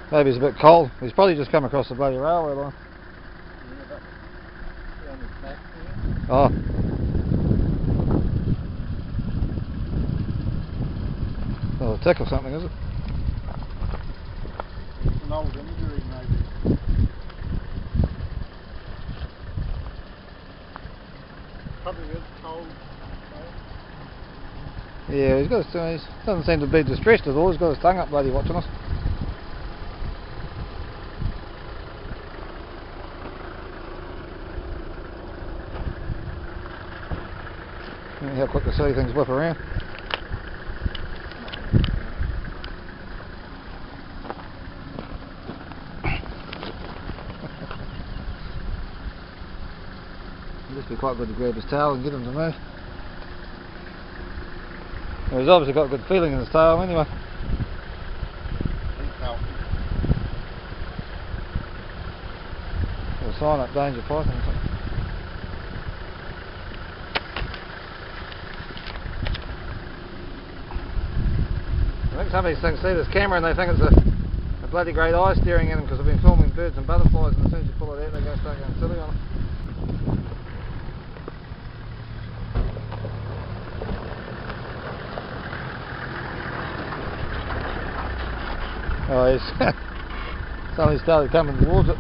Maybe he's a bit cold. He's probably just come across the bloody railway line. Oh. Oh, a tick or something, is it? An old injury, maybe. Probably is cold. Yeah, he doesn't seem to be distressed at all. He's got his tongue up, bloody watching us. How quick to see things whip around. It'd just be quite good to grab his tail and get him to move. Well, he's obviously got a good feeling in his tail anyway. He's healthy. There's a sign up, danger python or something. I think some of these things see this camera and they think it's a bloody great eye staring at them because they've been filming birds and butterflies, and as soon as you pull it out they start going silly on it. Oh, he's somebody started coming towards it.